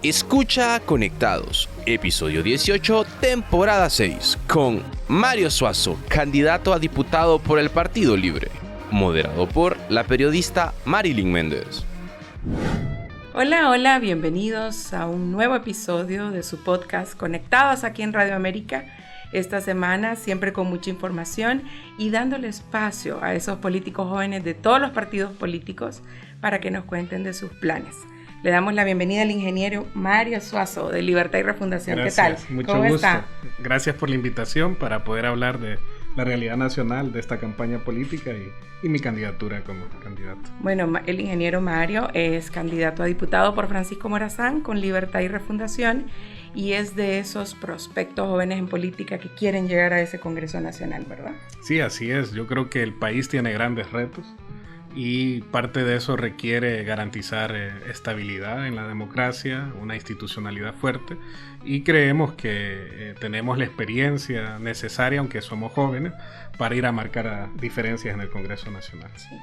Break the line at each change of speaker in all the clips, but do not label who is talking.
Escucha Conectados, episodio 18, temporada 6, con Mario Suazo, candidato a diputado por el Partido Libre, moderado por la periodista Marilyn Méndez.
Hola, bienvenidos a un nuevo episodio de su podcast Conectados aquí en Radio América. Esta semana siempre con mucha información y dándole espacio a esos políticos jóvenes de todos los partidos políticos para que nos cuenten de sus planes. Le damos la bienvenida al ingeniero Mario Suazo de Libertad y Refundación.
Gracias,
¿Qué tal?
Mucho
¿Cómo
gusto.
está?
Gracias por la invitación para poder hablar de la realidad nacional de esta campaña política y mi candidatura como candidato.
Bueno, el ingeniero Mario es candidato a diputado por Francisco Morazán con Libertad y Refundación y es de esos prospectos jóvenes en política que quieren llegar a ese Congreso Nacional, ¿verdad?
Sí, así es. Yo creo que el país tiene grandes retos y parte de eso requiere garantizar estabilidad en la democracia, una institucionalidad fuerte, y creemos que tenemos la experiencia necesaria, aunque somos jóvenes, para ir a marcar diferencias en el Congreso Nacional.
Sí.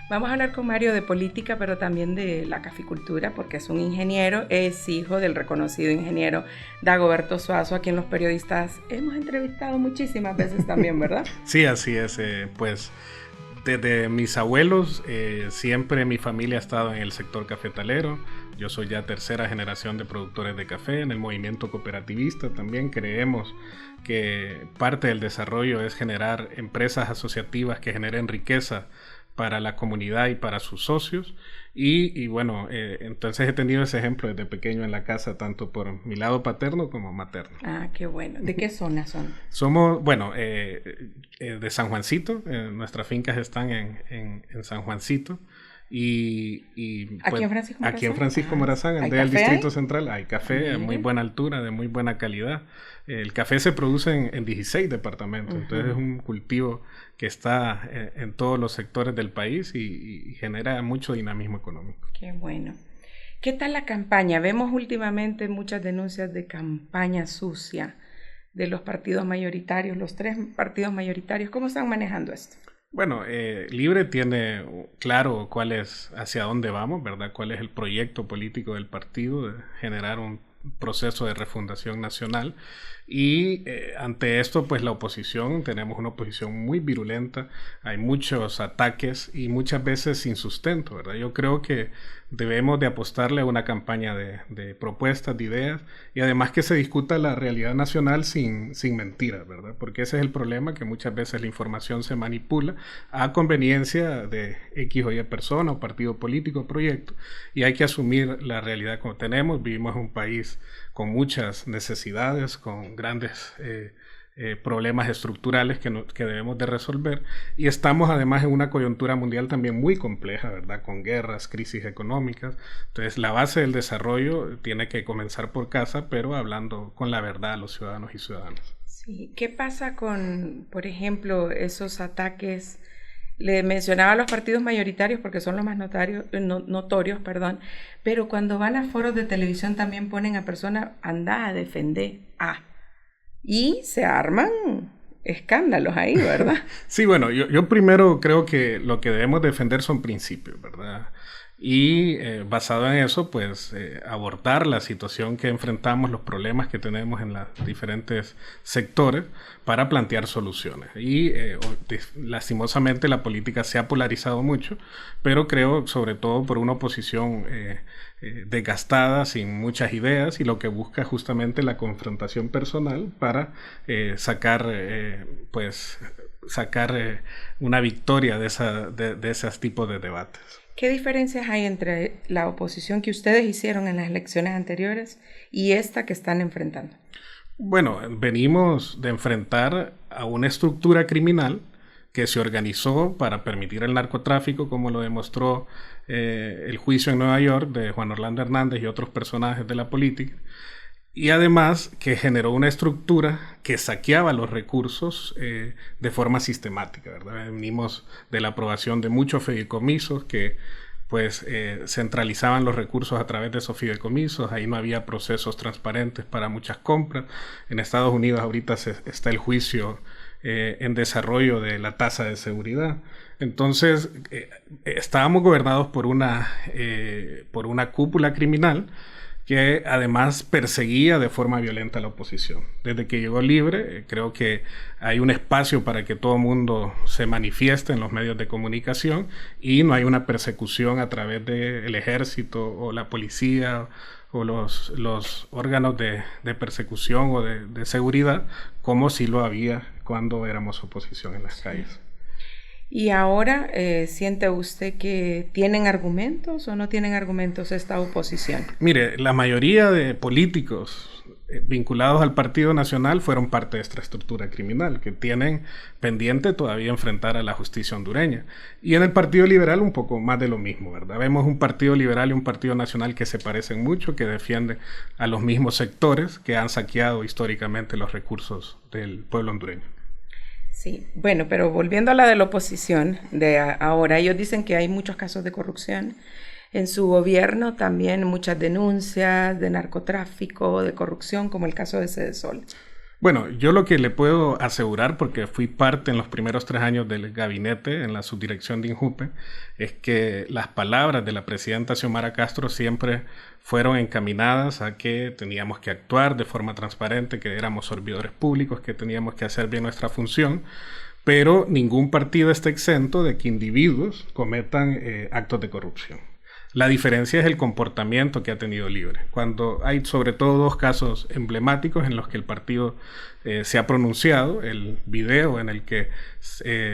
Vamos a hablar con Mario de política, pero también de la caficultura, porque es un ingeniero, es hijo del reconocido ingeniero Dagoberto Suazo, a quien los periodistas hemos entrevistado muchísimas veces también, ¿verdad?
Sí, así es, pues desde mis abuelos, siempre mi familia ha estado en el sector cafetalero. Yo soy ya tercera generación de productores de café. En el movimiento cooperativista también creemos que parte del desarrollo es generar empresas asociativas que generen riqueza para la comunidad y para sus socios. Y bueno, entonces he tenido ese ejemplo desde pequeño en la casa, tanto por mi lado paterno como materno.
Ah, qué bueno. ¿De qué zona son?
Somos, bueno, de San Juancito. Nuestras fincas están en San Juancito. Y
¿Aquí en Francisco Morazán?
Aquí en Francisco Morazán,
¿Hay
del
café
Distrito
ahí?
Central, hay café de muy buena altura, de muy buena calidad. El café se produce en 16 departamentos, entonces es un cultivo que está en todos los sectores del país y genera mucho dinamismo económico.
Qué bueno. ¿Qué tal la campaña? Vemos últimamente muchas denuncias de campaña sucia de los partidos mayoritarios, los tres partidos mayoritarios. ¿Cómo están manejando esto?
Bueno, Libre tiene claro hacia dónde vamos, ¿verdad? Cuál es el proyecto político del partido, de generar un proceso de refundación nacional. Y ante esto, pues la oposición, tenemos una oposición muy virulenta, hay muchos ataques y muchas veces sin sustento, ¿verdad? Yo creo que debemos de apostarle a una campaña de propuestas, de ideas, y además que se discuta la realidad nacional sin mentiras, ¿verdad? Porque ese es el problema, que muchas veces la información se manipula a conveniencia de X o Y persona o partido político o proyecto, y hay que asumir la realidad como tenemos. Vivimos en un país con muchas necesidades, con grandes problemas estructurales que debemos de resolver, y estamos además en una coyuntura mundial también muy compleja, ¿verdad? Con guerras, crisis económicas. Entonces la base del desarrollo tiene que comenzar por casa, pero hablando con la verdad a los ciudadanos y ciudadanas.
Sí. ¿Qué pasa con, por ejemplo, esos ataques? Le mencionaba a los partidos mayoritarios porque son los más notorios, pero cuando van a foros de televisión también ponen a personas, anda a defender y se arman escándalos ahí, ¿verdad?
Sí, bueno, yo primero creo que lo que debemos defender son principios, ¿verdad? Y basado en eso, pues abordar la situación que enfrentamos, los problemas que tenemos en los diferentes sectores para plantear soluciones. Y lastimosamente la política se ha polarizado mucho, pero creo sobre todo por una oposición desgastada, sin muchas ideas, y lo que busca justamente la confrontación personal para sacar una victoria de esos tipos de debates.
¿Qué diferencias hay entre la oposición que ustedes hicieron en las elecciones anteriores y esta que están enfrentando?
Bueno, venimos de enfrentar a una estructura criminal que se organizó para permitir el narcotráfico, como lo demostró el juicio en Nueva York de Juan Orlando Hernández y otros personajes de la política, y además que generó una estructura que saqueaba los recursos de forma sistemática, ¿verdad? Venimos de la aprobación de muchos fideicomisos que pues centralizaban los recursos a través de esos fideicomisos. Ahí no había procesos transparentes para muchas compras. En Estados Unidos ahorita está el juicio en desarrollo de la tasa de seguridad. Entonces estábamos gobernados por una cúpula criminal que además perseguía de forma violenta a la oposición. Desde que llegó Libre, creo que hay un espacio para que todo el mundo se manifieste en los medios de comunicación y no hay una persecución a través del ejército o la policía o los órganos de persecución o de seguridad, como sí lo había cuando éramos oposición en las calles.
¿Y ahora siente usted que tienen argumentos o no tienen argumentos esta oposición?
Mire, la mayoría de políticos vinculados al Partido Nacional fueron parte de esta estructura criminal que tienen pendiente todavía enfrentar a la justicia hondureña. Y en el Partido Liberal un poco más de lo mismo, ¿verdad? Vemos un Partido Liberal y un Partido Nacional que se parecen mucho, que defienden a los mismos sectores que han saqueado históricamente los recursos del pueblo hondureño.
Sí, bueno, pero volviendo a la de la oposición de ahora, ellos dicen que hay muchos casos de corrupción en su gobierno, también muchas denuncias de narcotráfico, de corrupción, como el caso de Cedesol.
Bueno, yo lo que le puedo asegurar, porque fui parte en los primeros 3 años del gabinete en la subdirección de INJUPE, es que las palabras de la presidenta Xiomara Castro siempre fueron encaminadas a que teníamos que actuar de forma transparente, que éramos servidores públicos, que teníamos que hacer bien nuestra función, pero ningún partido está exento de que individuos cometan actos de corrupción. La diferencia es el comportamiento que ha tenido Libre. Cuando hay sobre todo 2 casos emblemáticos en los que el partido se ha pronunciado, el video en el que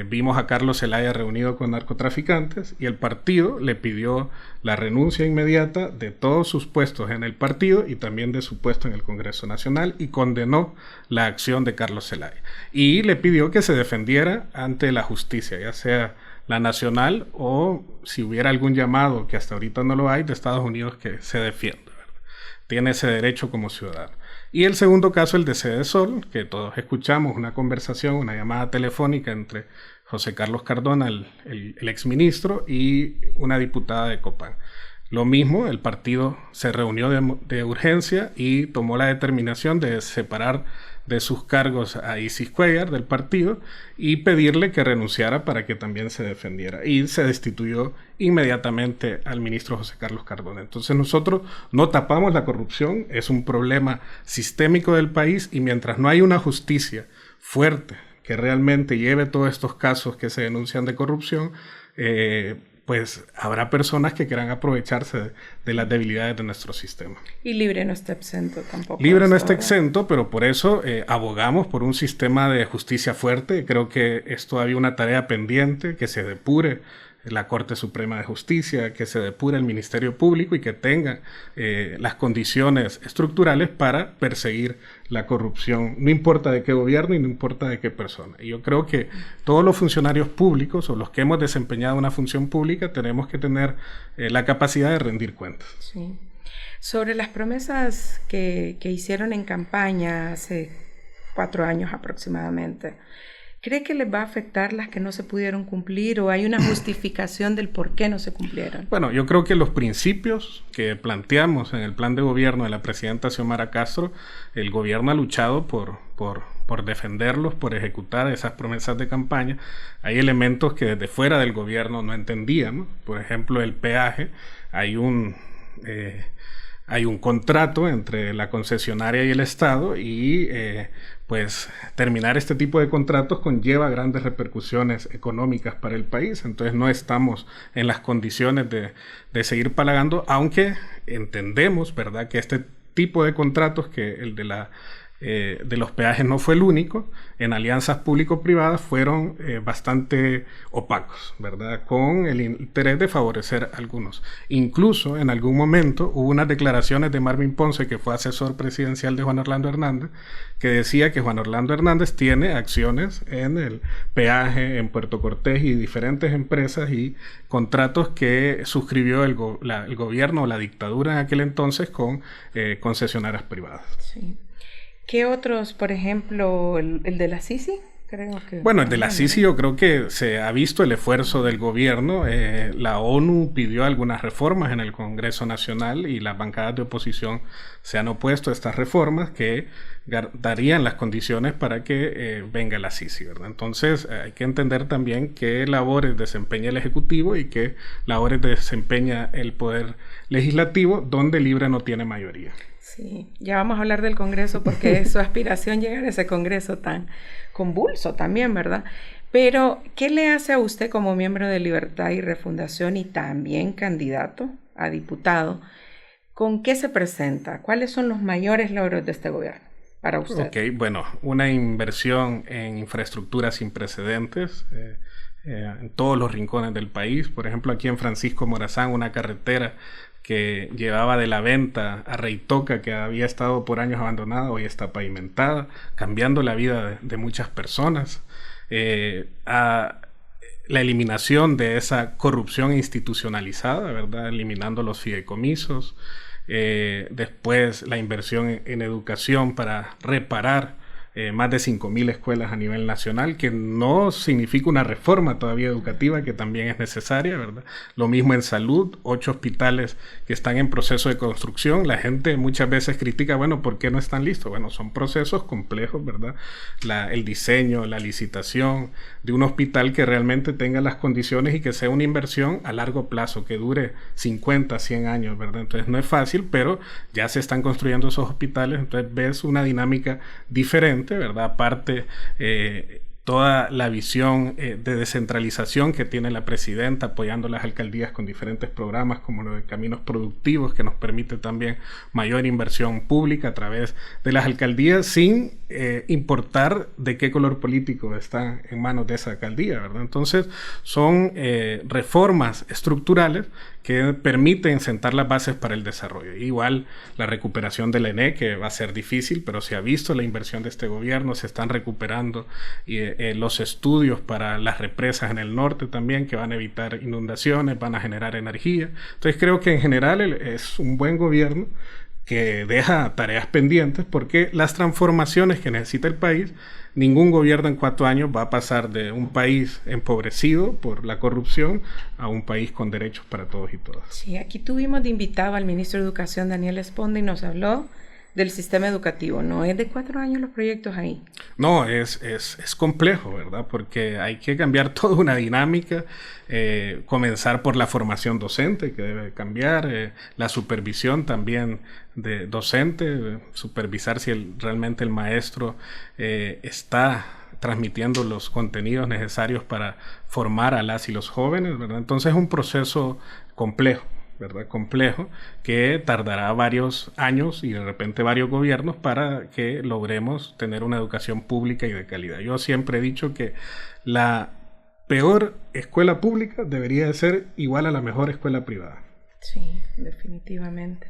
vimos a Carlos Zelaya reunido con narcotraficantes y el partido le pidió la renuncia inmediata de todos sus puestos en el partido y también de su puesto en el Congreso Nacional y condenó la acción de Carlos Zelaya. Y le pidió que se defendiera ante la justicia, ya sea la nacional o si hubiera algún llamado, que hasta ahorita no lo hay, de Estados Unidos que se defienda, ¿verdad? Tiene ese derecho como ciudadano. Y el segundo caso, el de Cedesol, que todos escuchamos una conversación, una llamada telefónica entre José Carlos Cardona, el exministro, y una diputada de Copán. Lo mismo, el partido se reunió de urgencia y tomó la determinación de separar de sus cargos a Isis Cuellar del partido y pedirle que renunciara para que también se defendiera. Y se destituyó inmediatamente al ministro José Carlos Cardona. Entonces nosotros no tapamos la corrupción, es un problema sistémico del país y mientras no hay una justicia fuerte que realmente lleve todos estos casos que se denuncian de corrupción, pues habrá personas que quieran aprovecharse de las debilidades de nuestro sistema.
Y Libre no está exento tampoco.
Libre no está exento, pero por eso abogamos por un sistema de justicia fuerte. Creo que es todavía una tarea pendiente, que se depure la Corte Suprema de Justicia, que se depure el Ministerio Público y que tenga las condiciones estructurales para perseguir la corrupción, no importa de qué gobierno y no importa de qué persona. Y yo creo que todos los funcionarios públicos o los que hemos desempeñado una función pública tenemos que tener la capacidad de rendir cuentas.
Sí. Sobre las promesas que hicieron en campaña hace 4 años aproximadamente, ¿cree que les va a afectar las que no se pudieron cumplir o hay una justificación del por qué no se cumplieron?
Bueno, yo creo que los principios que planteamos en el plan de gobierno de la presidenta Xiomara Castro, el gobierno ha luchado por defenderlos, por ejecutar esas promesas de campaña. Hay elementos que desde fuera del gobierno no entendíamos. Por ejemplo, el peaje. Hay un contrato entre la concesionaria y el Estado y pues terminar este tipo de contratos conlleva grandes repercusiones económicas para el país. Entonces no estamos en las condiciones de seguir pagando, aunque entendemos, ¿verdad?, que este tipo de contratos, que el de los peajes no fue el único, en alianzas público-privadas fueron bastante opacos, ¿verdad?, con el interés de favorecer a algunos. Incluso en algún momento hubo unas declaraciones de Marvin Ponce, que fue asesor presidencial de Juan Orlando Hernández, que decía que Juan Orlando Hernández tiene acciones en el peaje, en Puerto Cortés y diferentes empresas y contratos que suscribió el gobierno o la dictadura en aquel entonces con concesionarias privadas.
Sí. ¿Qué otros, por ejemplo, el de la Sisi? creo que...
Bueno, el de la CICI yo creo que se ha visto el esfuerzo del gobierno. La ONU pidió algunas reformas en el Congreso Nacional y las bancadas de oposición se han opuesto a estas reformas que darían las condiciones para que venga la CICI, ¿verdad? Entonces hay que entender también qué labores desempeña el Ejecutivo y qué labores desempeña el Poder Legislativo, donde Libre no tiene mayoría.
Sí, ya vamos a hablar del Congreso porque es su aspiración llegar a ese Congreso tan convulso también, ¿verdad? Pero, ¿qué le hace a usted como miembro de Libertad y Refundación y también candidato a diputado? ¿Con qué se presenta? ¿Cuáles son los mayores logros de este gobierno para usted?
Ok, bueno, una inversión en infraestructura sin precedentes en todos los rincones del país. Por ejemplo, aquí en Francisco Morazán, una carretera que llevaba de La Venta a Reitoca, que había estado por años abandonada, hoy está pavimentada, cambiando la vida de muchas personas. A la eliminación de esa corrupción institucionalizada, ¿verdad? Eliminando los fideicomisos. Después la inversión en educación para reparar más de 5.000 escuelas a nivel nacional, que no significa una reforma todavía educativa, que también es necesaria, ¿verdad? Lo mismo en salud, 8 hospitales que están en proceso de construcción. La gente muchas veces critica, bueno, ¿por qué no están listos? Bueno, son procesos complejos, ¿verdad? El diseño, la licitación de un hospital que realmente tenga las condiciones y que sea una inversión a largo plazo, que dure 50, 100 años, ¿verdad? Entonces no es fácil, pero ya se están construyendo esos hospitales, entonces ves una dinámica diferente, ¿verdad? Aparte, toda la visión de descentralización que tiene la presidenta apoyando las alcaldías con diferentes programas como lo de Caminos Productivos, que nos permite también mayor inversión pública a través de las alcaldías sin importar de qué color político está en manos de esa alcaldía, ¿verdad? Entonces son reformas estructurales que permiten sentar las bases para el desarrollo. Igual la recuperación del ENE, que va a ser difícil, pero se ha visto la inversión de este gobierno, se están recuperando los estudios para las represas en el norte también, que van a evitar inundaciones, van a generar energía. Entonces creo que en general es un buen gobierno que deja tareas pendientes, porque las transformaciones que necesita el país, ningún gobierno en 4 años va a pasar de un país empobrecido por la corrupción a un país con derechos para todos y todas.
Sí, aquí tuvimos de invitado al ministro de Educación, Daniel Esponda, y nos habló del sistema educativo. No es de 4 años los proyectos ahí.
No, es complejo, ¿verdad? Porque hay que cambiar toda una dinámica, comenzar por la formación docente, que debe cambiar, la supervisión también de docente, supervisar si realmente el maestro está transmitiendo los contenidos necesarios para formar a las y los jóvenes, ¿verdad? Entonces es un proceso complejo, ¿verdad? Complejo, que tardará varios años y de repente varios gobiernos para que logremos tener una educación pública y de calidad. Yo siempre he dicho que la peor escuela pública debería de ser igual a la mejor escuela privada.
Sí, definitivamente.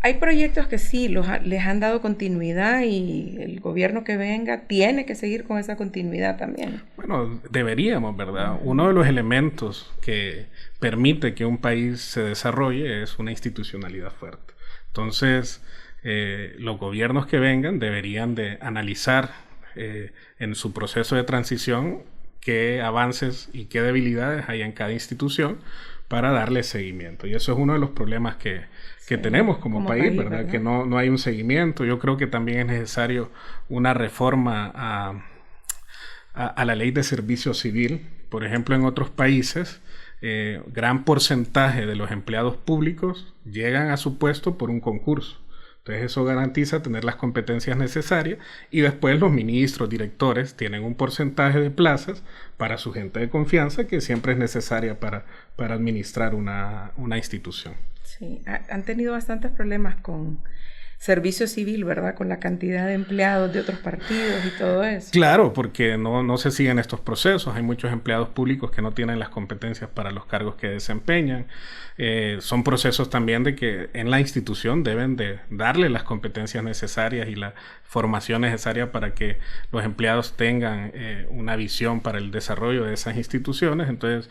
Hay proyectos que sí les han dado continuidad y el gobierno que venga tiene que seguir con esa continuidad también.
Bueno, deberíamos, ¿verdad? Uno de los elementos que permite que un país se desarrolle es una institucionalidad fuerte. Entonces, los gobiernos que vengan deberían de analizar en su proceso de transición qué avances y qué debilidades hay en cada institución para darle seguimiento. Y eso es uno de los problemas que tenemos como país, ¿verdad? Que no hay un seguimiento. Yo creo que también es necesario una reforma a la ley de servicio civil. Por ejemplo, en otros países, gran porcentaje de los empleados públicos llegan a su puesto por un concurso. Entonces eso garantiza tener las competencias necesarias y después los ministros, directores tienen un porcentaje de plazas para su gente de confianza que siempre es necesaria para administrar una institución.
Sí, han tenido bastantes problemas con servicio civil, ¿verdad? Con la cantidad de empleados de otros partidos y todo eso.
Claro, porque no se siguen estos procesos. Hay muchos empleados públicos que no tienen las competencias para los cargos que desempeñan. Son procesos también de que en la institución deben de darle las competencias necesarias y la formación necesaria para que los empleados tengan una visión para el desarrollo de esas instituciones. Entonces,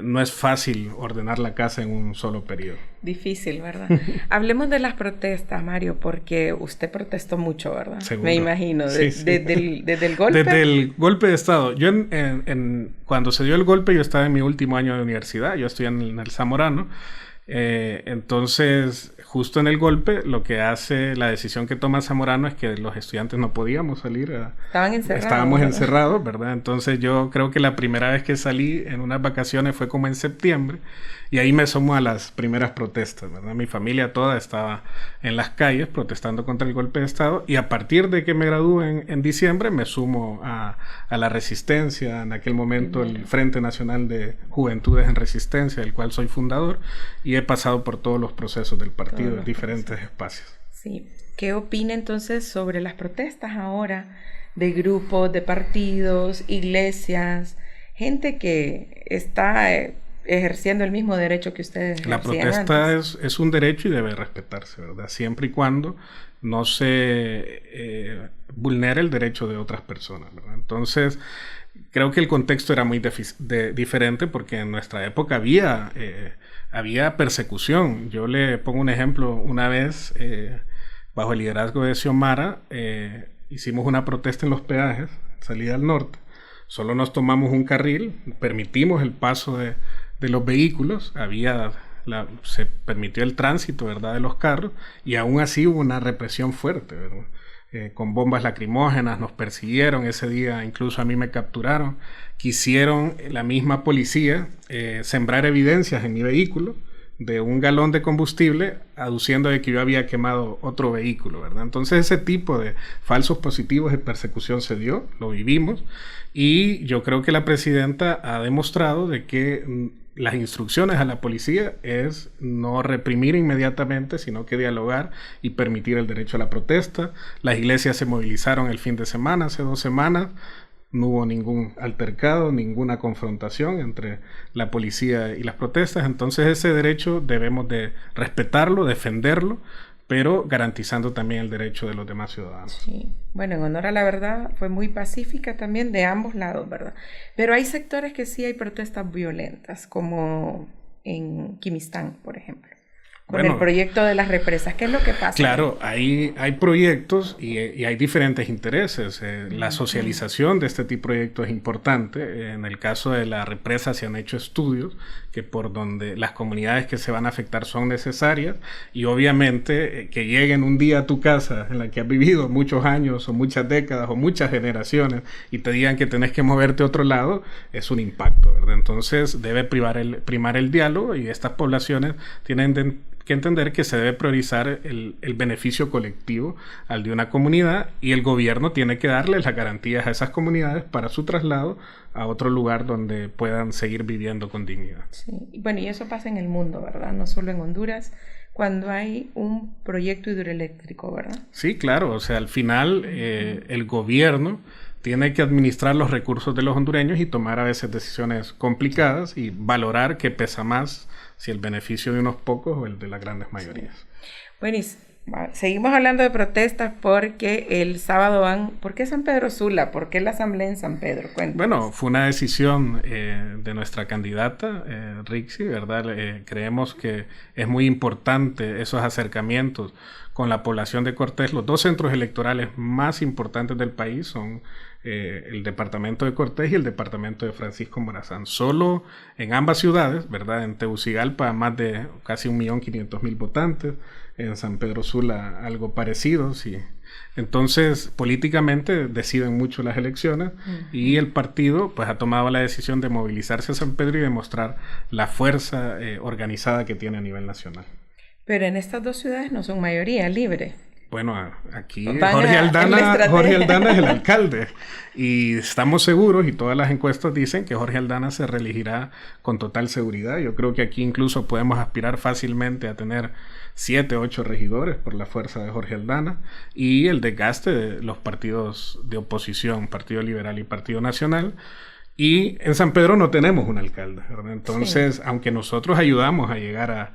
no es fácil ordenar la casa en un solo periodo.
Difícil, ¿verdad? Hablemos de las protestas, Mario. Mario, porque usted protestó mucho, ¿verdad?
Seguro.
Me imagino,
Sí.
desde el golpe.
Desde el golpe de Estado. Yo cuando se dio el golpe, yo estaba en mi último año de universidad, yo estudié en el Zamorano. Entonces, justo en el golpe, lo que hace la decisión que toma Zamorano es que los estudiantes no podíamos salir. Estábamos encerrados, ¿verdad? Entonces yo creo que la primera vez que salí en unas vacaciones fue como en septiembre, y ahí me sumo a las primeras protestas, ¿verdad? Mi familia toda estaba en las calles protestando contra el golpe de Estado, y a partir de que me gradué en diciembre me sumo a la resistencia, en aquel momento el Frente Nacional de Juventudes en Resistencia, del cual soy fundador, y he pasado por todos los procesos del partido en diferentes espacios.
Sí. ¿Qué opina entonces sobre las protestas ahora de grupos, de partidos, iglesias, gente que está ejerciendo el mismo derecho que ustedes
La protesta es un derecho y debe respetarse, ¿verdad? Siempre y cuando no se vulnere el derecho de otras personas, ¿verdad? Entonces, creo que el contexto era muy diferente, porque en nuestra época había persecución. Yo le pongo un ejemplo. Una vez, bajo el liderazgo de Xiomara, hicimos una protesta en los peajes, salida al norte. Solo nos tomamos un carril, permitimos el paso de los vehículos, se permitió el tránsito, ¿verdad?, de los carros, y aún así hubo una represión fuerte, ¿verdad? Con bombas lacrimógenas nos persiguieron. Ese día incluso a mí me capturaron. Quisieron la misma policía sembrar evidencias en mi vehículo de un galón de combustible, aduciendo de que yo había quemado otro vehículo, ¿verdad? Entonces ese tipo de falsos positivos de persecución se dio, lo vivimos, y yo creo que la presidenta ha demostrado de que las instrucciones a la policía es no reprimir inmediatamente, sino que dialogar y permitir el derecho a la protesta. Las iglesias se movilizaron el fin de semana, hace 2 semanas. No hubo ningún altercado, ninguna confrontación entre la policía y las protestas. Entonces ese derecho debemos de respetarlo, defenderlo, pero garantizando también el derecho de los demás ciudadanos.
Sí. Bueno, en honor a la verdad, fue muy pacífica también de ambos lados, ¿verdad? Pero hay sectores que sí hay protestas violentas, como en Quimistán, por ejemplo, con el proyecto de las represas. ¿Qué es lo que pasa?
Claro, hay proyectos y hay diferentes intereses. La socialización de este tipo de proyectos es importante. En el caso de la represa se han hecho estudios que por donde las comunidades que se van a afectar son necesarias, y obviamente que lleguen un día a tu casa en la que has vivido muchos años o muchas décadas o muchas generaciones y te digan que tenés que moverte a otro lado, es un impacto, ¿verdad? Entonces debe primar el diálogo, y estas poblaciones tienen que entender que se debe priorizar el beneficio colectivo al de una comunidad, y el gobierno tiene que darle las garantías a esas comunidades para su traslado a otro lugar donde puedan seguir viviendo con dignidad.
Sí. Bueno, y eso pasa en el mundo, ¿verdad? No solo en Honduras, cuando hay un proyecto hidroeléctrico, ¿verdad?
Sí, claro. O sea, al final el gobierno tiene que administrar los recursos de los hondureños y tomar a veces decisiones complicadas y valorar qué pesa más, si el beneficio de unos pocos o el de las grandes mayorías.
Sí. Bueno, y seguimos hablando de protestas porque el sábado ¿por qué San Pedro Sula? ¿Por qué la asamblea en San Pedro? Cuéntanos.
Bueno, fue una decisión de nuestra candidata, Rixi, ¿verdad? Creemos que es muy importante esos acercamientos con la población de Cortés. Los 2 centros electorales más importantes del país son el departamento de Cortés y el departamento de Francisco Morazán. Solo en ambas ciudades, ¿verdad? En Tegucigalpa más de casi 1.500.000 votantes, en San Pedro Sula algo parecido, sí. Entonces, políticamente deciden mucho las elecciones, y el partido pues ha tomado la decisión de movilizarse a San Pedro y demostrar la fuerza organizada que tiene a nivel nacional.
Pero en estas 2 ciudades no son mayoría libre.
Bueno, aquí Jorge Aldana es el alcalde, y estamos seguros, y todas las encuestas dicen que Jorge Aldana se reelegirá con total seguridad. Yo creo que aquí incluso podemos aspirar fácilmente a tener 7, 8 regidores por la fuerza de Jorge Aldana, y el desgaste de los partidos de oposición, Partido Liberal y Partido Nacional. Y en San Pedro no tenemos un alcalde, ¿verdad? Entonces, sí, aunque nosotros ayudamos a llegar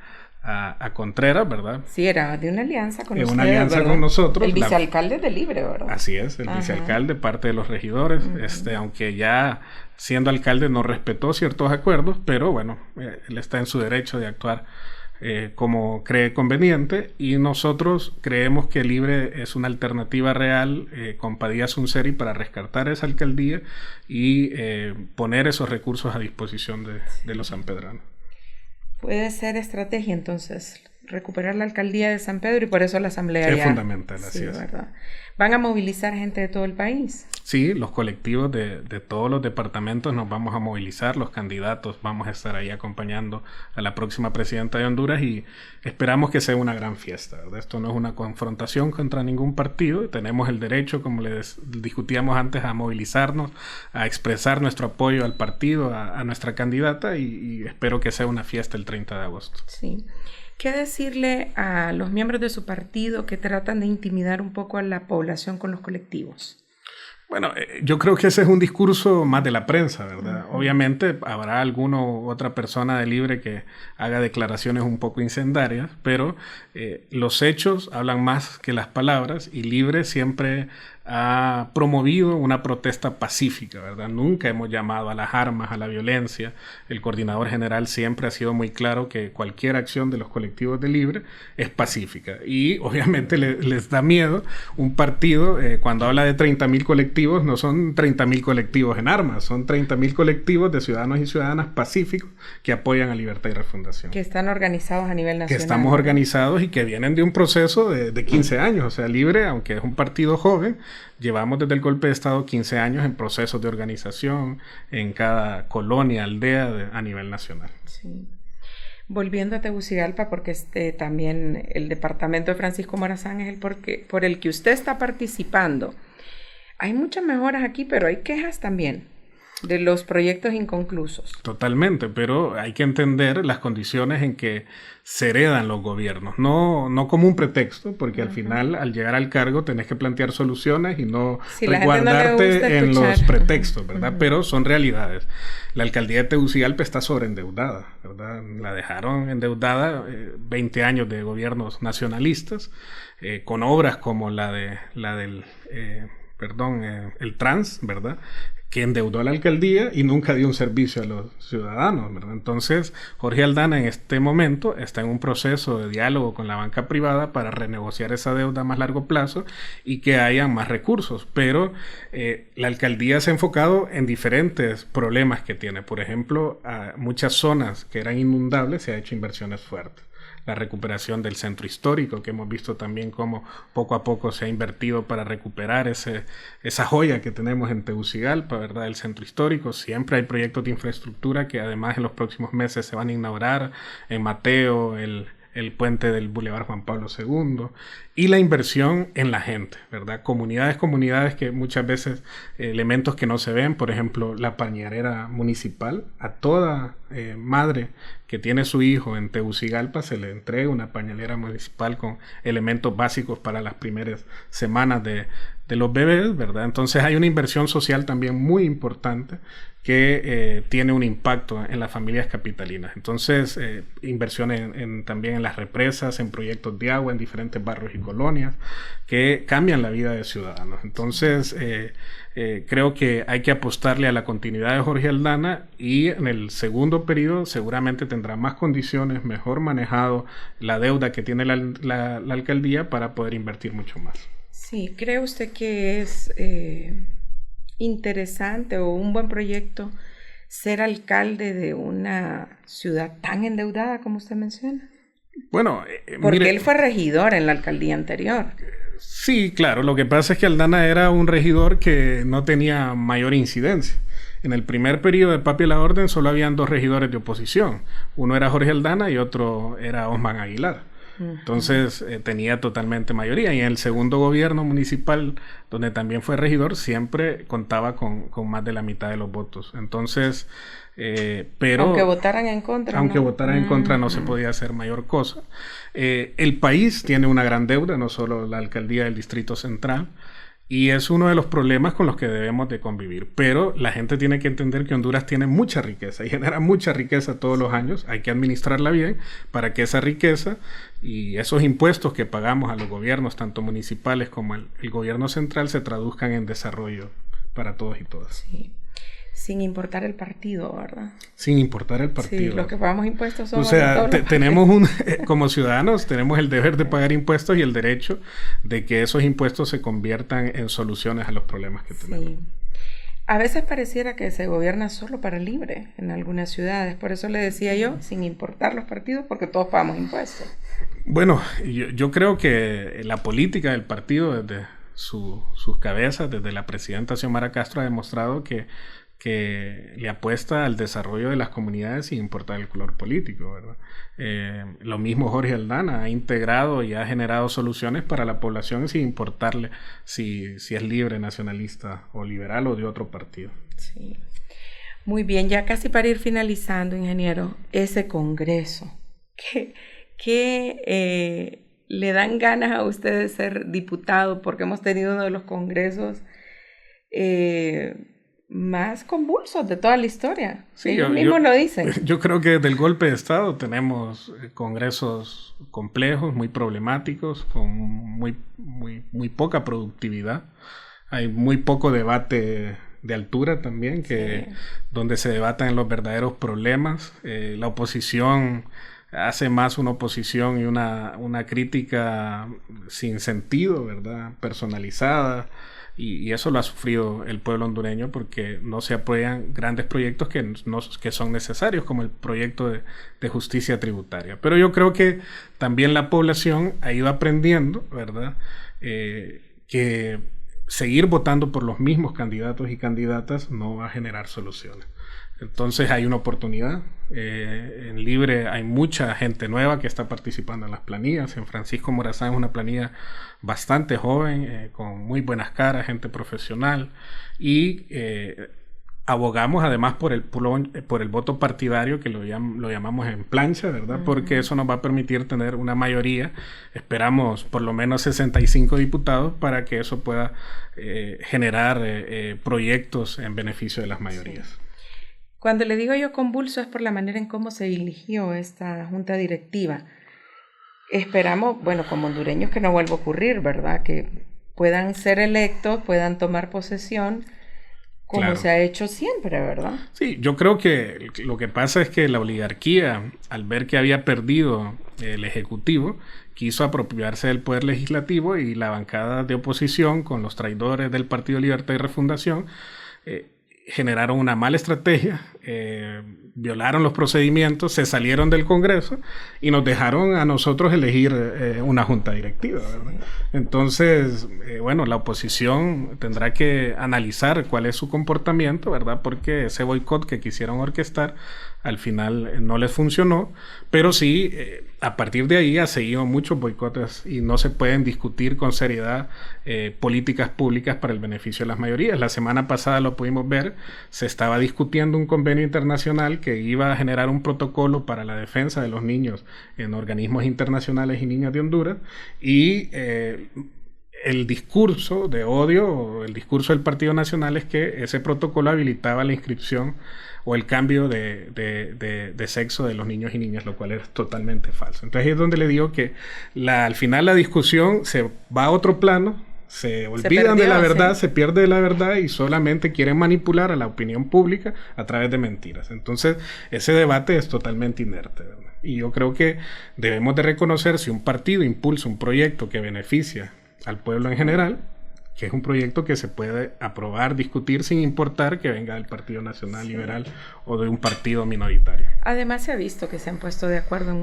a Contreras, ¿verdad?
Sí, era de una alianza con ustedes,
una alianza, ¿verdad?, con nosotros.
El vicealcalde de Libre, ¿verdad?
Así es, el vicealcalde, parte de los regidores, aunque ya siendo alcalde no respetó ciertos acuerdos, pero bueno, él está en su derecho de actuar como cree conveniente, y nosotros creemos que Libre es una alternativa real con Padilla Sunseri para rescatar esa alcaldía y poner esos recursos a disposición de los sanpedranos.
Puede ser estrategia entonces recuperar la alcaldía de San Pedro, y por eso la asamblea
es
ya...
fundamental, así
sí,
es.
¿verdad? ¿Van a movilizar gente de todo el país?
Sí, los colectivos de todos los departamentos nos vamos a movilizar, los candidatos vamos a estar ahí acompañando a la próxima presidenta de Honduras, y esperamos que sea una gran fiesta, ¿verdad? Esto no es una confrontación contra ningún partido, tenemos el derecho, como les discutíamos antes, a movilizarnos, a expresar nuestro apoyo al partido, a nuestra candidata, y espero que sea una fiesta el 30 de agosto.
Sí. ¿Qué decirle a los miembros de su partido que tratan de intimidar un poco a la población con los colectivos?
Bueno, yo creo que ese es un discurso más de la prensa, ¿verdad? Obviamente habrá alguna u otra persona de Libre que haga declaraciones un poco incendiarias, pero los hechos hablan más que las palabras, y Libre siempre ha promovido una protesta pacífica, ¿verdad? Nunca hemos llamado a las armas, a la violencia. El coordinador general siempre ha sido muy claro que cualquier acción de los colectivos de Libre es pacífica, y obviamente les da miedo un partido cuando habla de 30,000 colectivos. No son 30,000 colectivos en armas, son 30,000 colectivos de ciudadanos y ciudadanas pacíficos que apoyan a Libertad y Refundación.
Que están organizados a nivel nacional.
Que estamos organizados y que vienen de un proceso de 15 años. O sea, Libre, aunque es un partido joven, llevamos desde el golpe de Estado 15 años en procesos de organización en cada colonia, aldea a nivel nacional.
Sí. Volviendo a Tegucigalpa, porque también el departamento de Francisco Morazán es por el que usted está participando. Hay muchas mejoras aquí, pero hay quejas también de los proyectos inconclusos.
Totalmente, pero hay que entender las condiciones en que se heredan los gobiernos, no como un pretexto, porque al final, al llegar al cargo, tenés que plantear soluciones y no resguardarte en los pretextos, ¿verdad? Pero son realidades. La alcaldía de Tegucigalpa está sobreendeudada, ¿verdad? La dejaron endeudada 20 años de gobiernos nacionalistas, con obras como el Trans, ¿verdad?, que endeudó a la alcaldía y nunca dio un servicio a los ciudadanos, ¿verdad? Entonces, Jorge Aldana en este momento está en un proceso de diálogo con la banca privada para renegociar esa deuda a más largo plazo y que haya más recursos, pero la alcaldía se ha enfocado en diferentes problemas que tiene. Por ejemplo, a muchas zonas que eran inundables se ha hecho inversiones fuertes. La recuperación del centro histórico, que hemos visto también cómo poco a poco se ha invertido para recuperar esa joya que tenemos en Tegucigalpa, ¿verdad? El centro histórico. Siempre hay proyectos de infraestructura que además en los próximos meses se van a inaugurar en Mateo, el puente del Boulevard Juan Pablo II, y la inversión en la gente, ¿verdad? Comunidades que muchas veces, elementos que no se ven, por ejemplo, la pañalera municipal. A toda madre que tiene su hijo en Tegucigalpa se le entrega una pañalera municipal con elementos básicos para las primeras semanas de los bebés, ¿verdad? Entonces hay una inversión social también muy importante que tiene un impacto en las familias capitalinas. Entonces, inversiones también en las represas, en proyectos de agua en diferentes barrios y colonias que cambian la vida de ciudadanos. Entonces, creo que hay que apostarle a la continuidad de Jorge Aldana, y en el segundo periodo seguramente tendrá más condiciones, mejor manejado la deuda que tiene la alcaldía para poder invertir mucho más.
Sí, ¿cree usted que es interesante o un buen proyecto ser alcalde de una ciudad tan endeudada como usted menciona?
Bueno,
porque él fue regidor en la alcaldía anterior.
Sí, claro. Lo que pasa es que Aldana era un regidor que no tenía mayor incidencia. En el primer periodo de Papi a la Orden solo habían 2 regidores de oposición. Uno era Jorge Aldana y otro era Osman Aguilar. Entonces tenía totalmente mayoría, y en el segundo gobierno municipal, donde también fue regidor, siempre contaba con más de la mitad de los votos. Entonces, pero
aunque votaran en contra,
votaran en contra, no se podía hacer mayor cosa. El país tiene una gran deuda, no solo la alcaldía del Distrito Central, y es uno de los problemas con los que debemos de convivir. Pero la gente tiene que entender que Honduras tiene mucha riqueza y genera mucha riqueza todos los años. Hay que administrarla bien para que esa riqueza y esos impuestos que pagamos a los gobiernos, tanto municipales como el gobierno central, se traduzcan en desarrollo para todos y todas.
Sí. Sin importar el partido, ¿verdad?
Sin importar el partido.
Sí, los que pagamos impuestos somos...
O sea, tenemos como ciudadanos tenemos el deber de pagar impuestos y el derecho de que esos impuestos se conviertan en soluciones a los problemas que tenemos.
Sí. A veces pareciera que se gobierna solo para Libre en algunas ciudades. Por eso le decía yo, sin importar los partidos, porque todos pagamos impuestos.
Bueno, yo creo que la política del partido desde sus cabezas, desde la presidenta Xiomara Castro, ha demostrado que le apuesta al desarrollo de las comunidades sin importar el color político, ¿verdad? Lo mismo Jorge Aldana ha integrado y ha generado soluciones para la población sin importarle si es libre, nacionalista o liberal o de otro partido.
Sí. Muy bien, ya casi para ir finalizando, ingeniero, ese congreso, ¿qué le dan ganas a usted de ser diputado? Porque hemos tenido uno de los congresos más convulsos de toda la historia. Sí, ellos mismos lo dicen.
Yo creo que desde el golpe de Estado tenemos congresos complejos, muy problemáticos, con muy poca productividad. Hay muy poco debate de altura también, donde se debatan los verdaderos problemas. La oposición hace más una oposición y una crítica sin sentido, ¿verdad? Personalizada. Y eso lo ha sufrido el pueblo hondureño porque no se apoyan grandes proyectos que son necesarios, como el proyecto de justicia tributaria. Pero yo creo que también la población ha ido aprendiendo, ¿verdad? Que seguir votando por los mismos candidatos y candidatas no va a generar soluciones. Entonces hay una oportunidad. En Libre hay mucha gente nueva que está participando en las planillas. En Francisco Morazán es una planilla bastante joven, con muy buenas caras, gente profesional, y abogamos además por el voto partidario, que lo llamamos en plancha, ¿verdad? Porque eso nos va a permitir tener una mayoría. Esperamos por lo menos 65 diputados para que eso pueda generar proyectos en beneficio de las mayorías.
Sí. Cuando le digo yo convulso es por la manera en cómo se eligió esta junta directiva. Esperamos, bueno, como hondureños, que no vuelva a ocurrir, ¿verdad? Que puedan ser electos, puedan tomar posesión, como claro, se ha hecho siempre, ¿verdad?
Sí, yo creo que lo que pasa es que la oligarquía, al ver que había perdido el Ejecutivo, quiso apropiarse del poder legislativo, y la bancada de oposición, con los traidores del Partido Libertad y Refundación, generaron una mala estrategia, violaron los procedimientos, se salieron del Congreso y nos dejaron a nosotros elegir una junta directiva, ¿verdad? Entonces, bueno, la oposición tendrá que analizar cuál es su comportamiento, ¿verdad? Porque ese boicot que quisieron orquestar al final no les funcionó, pero sí, a partir de ahí ha seguido muchos boicotes y no se pueden discutir con seriedad políticas públicas para el beneficio de las mayorías. La semana pasada lo pudimos ver, se estaba discutiendo un convenio internacional que iba a generar un protocolo para la defensa de los niños en organismos internacionales y niños de Honduras, y el discurso de odio, o el discurso del Partido Nacional, es que ese protocolo habilitaba la inscripción o el cambio de sexo de los niños y niñas, lo cual es totalmente falso. Entonces es donde le digo que al final la discusión se va a otro plano, se olvidan de la verdad, sí, se pierde de la verdad y solamente quieren manipular a la opinión pública a través de mentiras. Entonces ese debate es totalmente inerte, ¿verdad? Y yo creo que debemos de reconocer, si un partido impulsa un proyecto que beneficia al pueblo en general, que es un proyecto que se puede aprobar, discutir, sin importar que venga del Partido Nacional Liberal o de un partido minoritario.
Además se ha visto que se han puesto de acuerdo en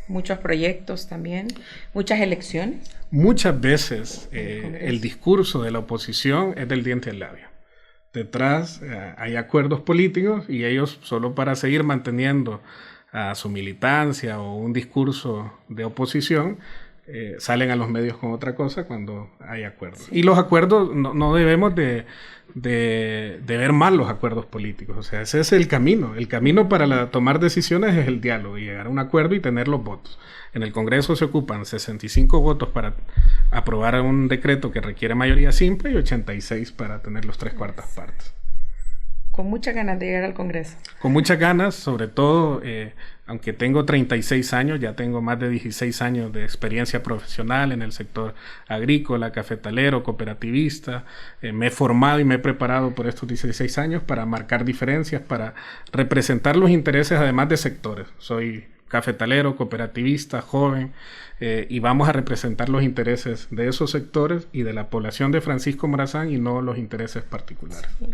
muchos proyectos también, muchas elecciones.
Muchas veces el discurso de la oposición es del diente al labio. Detrás hay acuerdos políticos y ellos, solo para seguir manteniendo a su militancia o un discurso de oposición, salen a los medios con otra cosa cuando hay acuerdos. Sí. Y los acuerdos, no debemos de ver mal los acuerdos políticos. O sea, ese es el camino. El camino para tomar decisiones es el diálogo y llegar a un acuerdo y tener los votos. En el Congreso se ocupan 65 votos para aprobar un decreto que requiere mayoría simple y 86 para tener los 3/4 partes.
con muchas ganas de llegar al Congreso.
Con muchas ganas, sobre todo, aunque tengo 36 años, ya tengo más de 16 años de experiencia profesional en el sector agrícola, cafetalero, cooperativista. Me he formado y me he preparado por estos 16 años para marcar diferencias, para representar los intereses además de sectores. Soy cafetalero, cooperativista, joven, y vamos a representar los intereses de esos sectores y de la población de Francisco Morazán y no los intereses particulares.
Sí.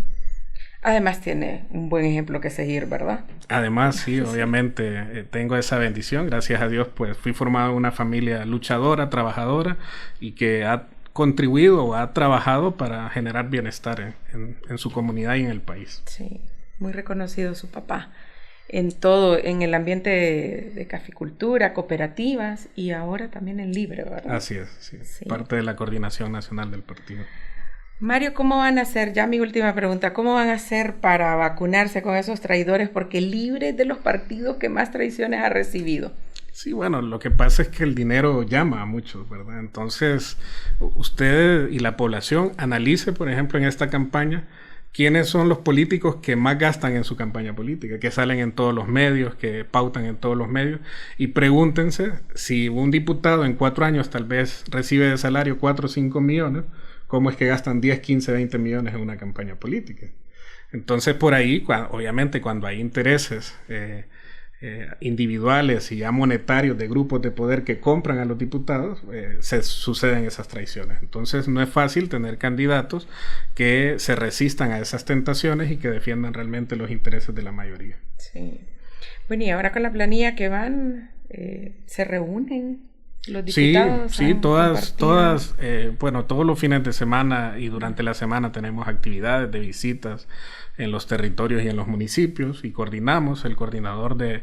Además tiene un buen ejemplo que seguir, ¿verdad?
Además, sí, obviamente tengo esa bendición. Gracias a Dios, pues fui formado en una familia luchadora, trabajadora y que ha contribuido o ha trabajado para generar bienestar en su comunidad y en el país.
Sí, muy reconocido su papá en todo, en el ambiente de caficultura, cooperativas y ahora también en Libre, ¿verdad?
Así es, sí. Sí. Parte de la coordinación nacional del partido.
Mario, ¿cómo van a hacer? Ya mi última pregunta, ¿cómo van a hacer para vacunarse con esos traidores? Porque Libre es de los partidos que más traiciones ha recibido.
Sí, bueno, lo que pasa es que el dinero llama a muchos, ¿verdad? Entonces, usted y la población analice, por ejemplo, en esta campaña, quiénes son los políticos que más gastan en su campaña política, que salen en todos los medios, que pautan en todos los medios, y pregúntense si un diputado en 4 años tal vez recibe de salario 4 o 5 millones, ¿cómo es que gastan 10, 15, 20 millones en una campaña política? Entonces, por ahí, obviamente, cuando hay intereses individuales y ya monetarios de grupos de poder que compran a los diputados, se suceden esas traiciones. Entonces, no es fácil tener candidatos que se resistan a esas tentaciones y que defiendan realmente los intereses de la mayoría.
Sí. Bueno, y ahora con la planilla que van, ¿se reúnen los diputados?
Sí, todos los fines de semana y durante la semana tenemos actividades de visitas en los territorios y en los municipios y coordinamos. El coordinador de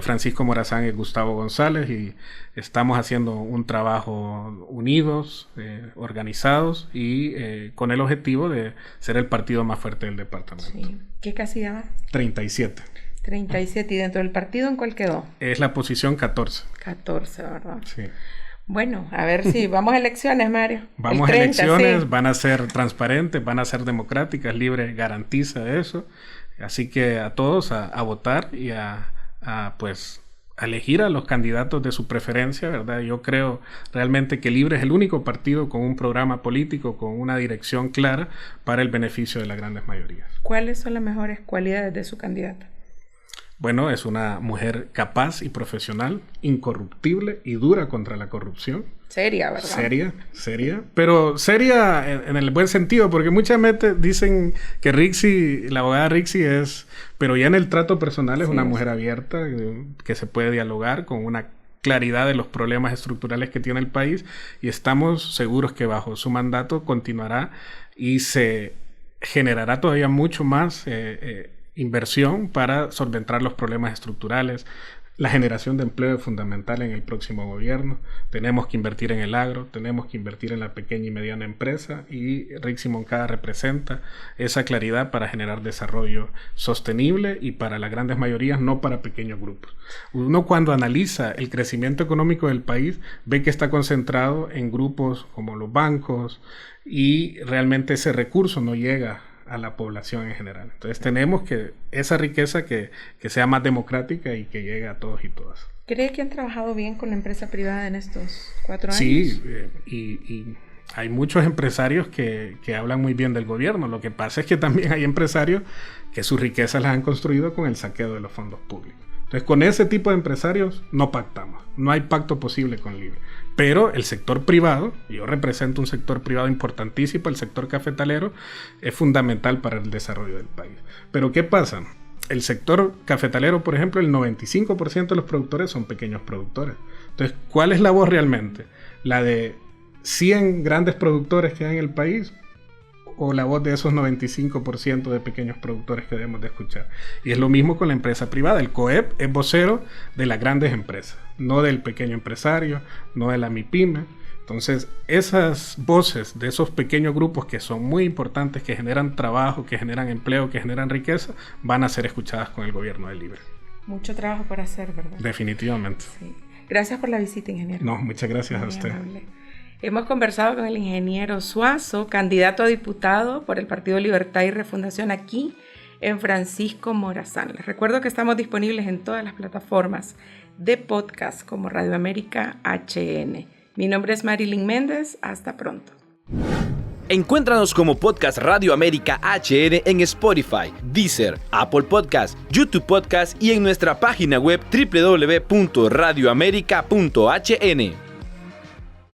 Francisco Morazán es Gustavo González y estamos haciendo un trabajo unidos, organizados y con el objetivo de ser el partido más fuerte del departamento.
Sí. ¿Qué casilla va?
37.
37. ¿Y dentro del partido en cuál quedó?
Es la posición 14.
14, ¿verdad?
Sí.
Bueno, a ver si vamos a elecciones, Mario.
Vamos a elecciones, sí. Van a ser transparentes, van a ser democráticas, Libre garantiza eso. Así que a todos a votar y a elegir a los candidatos de su preferencia, ¿verdad? Yo creo realmente que Libre es el único partido con un programa político, con una dirección clara para el beneficio de las grandes mayorías.
¿Cuáles son las mejores cualidades de su candidata?
Bueno, es una mujer capaz y profesional, incorruptible y dura contra la corrupción.
Seria, ¿verdad?
Seria, pero seria en el buen sentido, porque muchas veces dicen que Rixi, la abogada Rixi pero ya en el trato personal es una mujer abierta, que se puede dialogar con una claridad de los problemas estructurales que tiene el país y estamos seguros que bajo su mandato continuará y se generará todavía mucho más inversión para solventar los problemas estructurales. La generación de empleo es fundamental en el próximo gobierno. Tenemos que invertir en el agro, tenemos que invertir en la pequeña y mediana empresa y Rixi Moncada representa esa claridad para generar desarrollo sostenible y para las grandes mayorías, no para pequeños grupos. Uno cuando analiza el crecimiento económico del país ve que está concentrado en grupos como los bancos y realmente ese recurso no llega a la población en general. Entonces tenemos que esa riqueza que sea más democrática y que llegue a todos y todas.
¿Cree que han trabajado bien con la empresa privada en estos 4 años?
Sí, y hay muchos empresarios que hablan muy bien del gobierno. Lo que pasa es que también hay empresarios que sus riquezas las han construido con el saqueo de los fondos públicos. Entonces con ese tipo de empresarios no pactamos. No hay pacto posible con Libre. Pero el sector privado, yo represento un sector privado importantísimo, el sector cafetalero, es fundamental para el desarrollo del país. Pero ¿qué pasa? El sector cafetalero, por ejemplo, el 95% de los productores son pequeños productores. Entonces, ¿cuál es la voz realmente? ¿La de 100 grandes productores que hay en el país? ¿O la voz de esos 95% de pequeños productores que debemos de escuchar? Y es lo mismo con la empresa privada. El COEP es vocero de las grandes empresas, no del pequeño empresario, no de la MIPYME. Entonces, esas voces de esos pequeños grupos que son muy importantes, que generan trabajo, que generan empleo, que generan riqueza, van a ser escuchadas con el gobierno de Libre.
Mucho trabajo por hacer, ¿verdad?
Definitivamente.
Sí. Gracias por la visita, ingeniero.
No, muchas gracias a usted.
Amable. Hemos conversado con el ingeniero Suazo, candidato a diputado por el Partido Libertad y Refundación aquí en Francisco Morazán. Les recuerdo que estamos disponibles en todas las plataformas de podcast como Radio América HN. Mi nombre es Marilyn Méndez. Hasta pronto.
Encuéntranos como Podcast Radio América HN en Spotify, Deezer, Apple Podcast, YouTube Podcast y en nuestra página web www.radioamerica.hn.